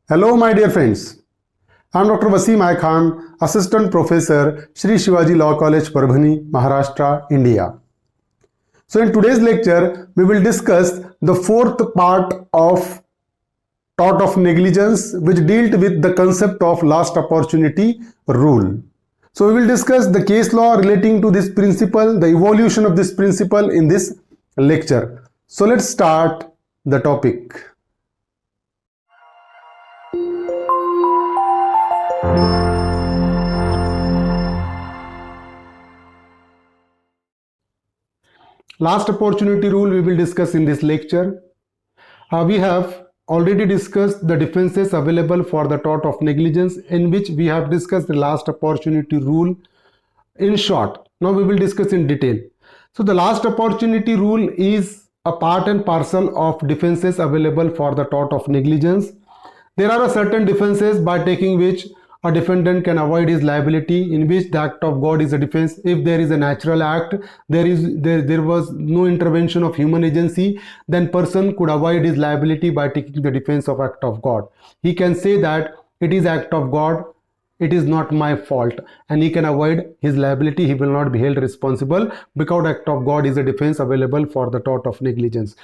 Hello, my dear friends. I'm Dr. Wasim I Khan, Assistant Professor, Shri Shivaji Law College, Parbhani, Maharashtra, India. So, in today's lecture, we will discuss the fourth part of tort of negligence, which dealt with the concept of last opportunity rule. So, we will discuss the case law relating to this principle, the evolution of this principle in this lecture. So, let's start the topic. Last opportunity rule we will discuss in this lecture. We have already discussed the defenses available for the tort of negligence, in which we have discussed the last opportunity rule in short. Now we will discuss in detail. So the last opportunity rule is a part and parcel of defenses available for the tort of negligence. There are certain defenses by taking which a defendant can avoid his liability, in which the act of God is a defense. If there is a natural act, there was no intervention of human agency, then person could avoid his liability by taking the defense of act of God. He can say that it is act of God, it is not my fault, and he can avoid his liability. He will not be held responsible because act of God is a defense available for the tort of negligence.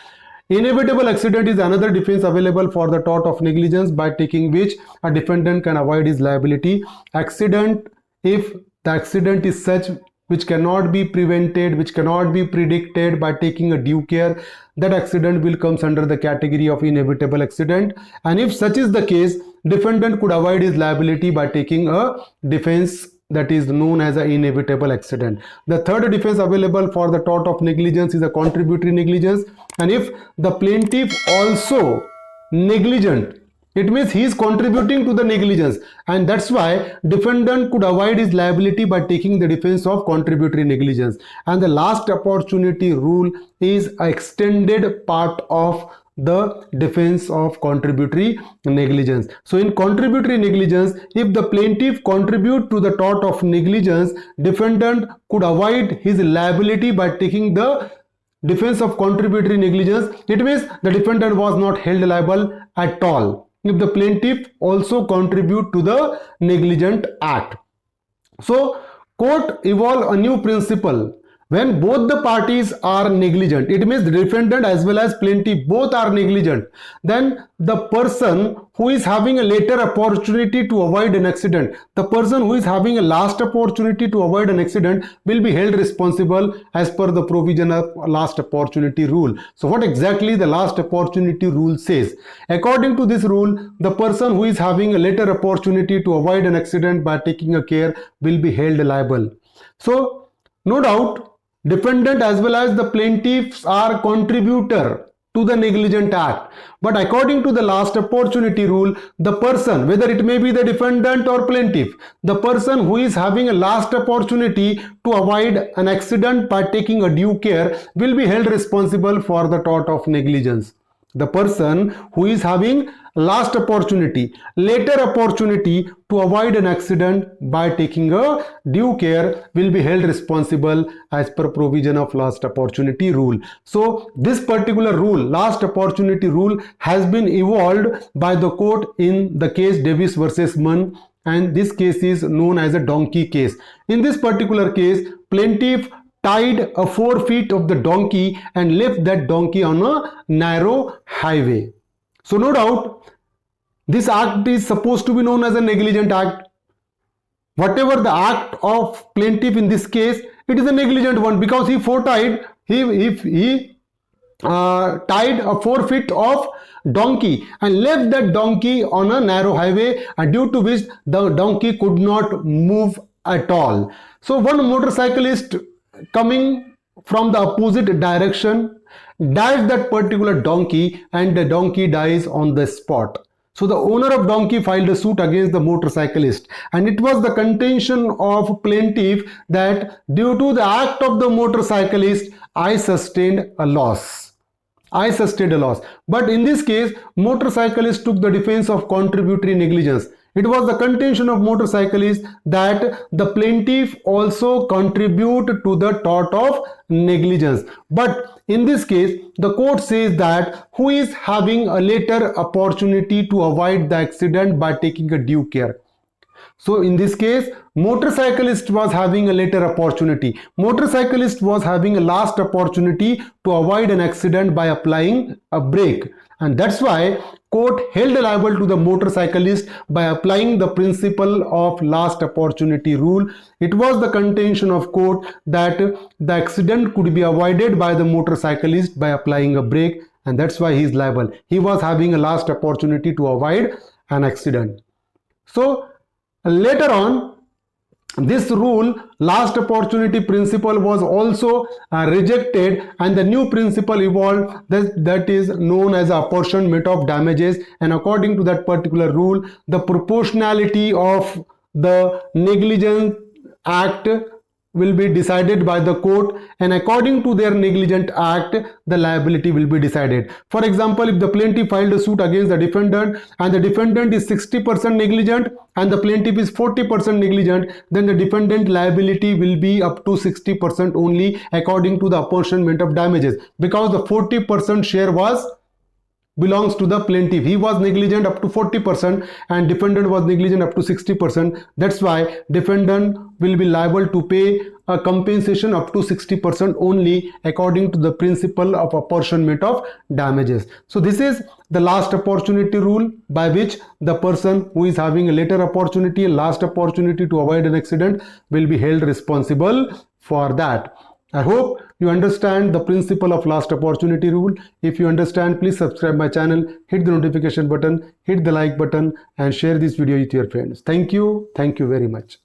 Inevitable accident is another defense available for the tort of negligence, by taking which a defendant can avoid his liability. Accident, if the accident is such which cannot be prevented, which cannot be predicted, by taking a due care, that accident will come under the category of inevitable accident. And if such is the case, defendant could avoid his liability by taking a defense that is known as an inevitable accident. The third defense available for the tort of negligence is a contributory negligence. And if the plaintiff also negligent, it means he is contributing to the negligence, and that's why defendant could avoid his liability by taking the defense of contributory negligence. And the last opportunity rule is an extended part of the defense of contributory negligence. So in contributory negligence, if the plaintiff contribute to the tort of negligence, defendant could avoid his liability by taking the defense of contributory negligence. It means the defendant was not held liable at all if the plaintiff also contribute to the negligent act. So court evolve a new principle. When both the parties are negligent, it means the defendant as well as plaintiff both are negligent, then the person who is having a later opportunity to avoid an accident, the person who is having a last opportunity to avoid an accident, will be held responsible as per the provision of last opportunity rule. So what exactly the last opportunity rule says? According to this rule, the person who is having a later opportunity to avoid an accident by taking a care will be held liable. So no doubt, defendant as well as the plaintiffs are contributor to the negligent act, but according to the last opportunity rule, the person, whether it may be the defendant or plaintiff, the person who is having a last opportunity to avoid an accident by taking a due care will be held responsible for the tort of negligence. The person who is having last opportunity, later opportunity to avoid an accident by taking a due care will be held responsible as per provision of last opportunity rule. So this particular rule, last opportunity rule, has been evolved by the court in the case Davis versus Munn, and this case is known as a donkey case. In this particular case, plaintiff tied a 4 feet of the donkey and left that donkey on a narrow highway. So no doubt, this act is supposed to be known as a negligent act. Whatever the act of plaintiff in this case, it is a negligent one, because he tied a 4 feet of donkey and left that donkey on a narrow highway, and due to which the donkey could not move at all. So one motorcyclist coming from the opposite direction dashed that particular donkey, and the donkey dies on the spot. So the owner of donkey filed a suit against the motorcyclist, and it was the contention of plaintiff that due to the act of the motorcyclist, I sustained a loss. But in this case, motorcyclist took the defense of contributory negligence. It was the contention of motorcyclists that the plaintiff also contribute to the tort of negligence. But in this case, the court says that who is having a later opportunity to avoid the accident by taking a due care. So in this case, motorcyclist was having a later opportunity. Motorcyclist was having a last opportunity to avoid an accident by applying a brake. And that's why court held liable to the motorcyclist by applying the principle of last opportunity rule. It was the contention of court that the accident could be avoided by the motorcyclist by applying a brake, and that's why he is liable. He was having a last opportunity to avoid an accident. So later on, this rule, last opportunity principle, was also rejected, and the new principle evolved that is known as apportionment of damages. And according to that particular rule, the proportionality of the negligence act will be decided by the court, and according to their negligent act, the liability will be decided. For example, if the plaintiff filed a suit against the defendant and the defendant is 60% negligent and the plaintiff is 40% negligent, then the defendant liability will be up to 60% only according to the apportionment of damages, because the 40% share belongs to the plaintiff. He was negligent up to 40% and defendant was negligent up to 60%. That's why defendant will be liable to pay a compensation up to 60% only according to the principle of apportionment of damages. So this is the last opportunity rule, by which the person who is having a later opportunity, last opportunity to avoid an accident, will be held responsible for that. I hope you understand the principle of last opportunity rule. If you understand, please subscribe my channel, hit the notification button, hit the like button, and share this video with your friends. Thank you very much.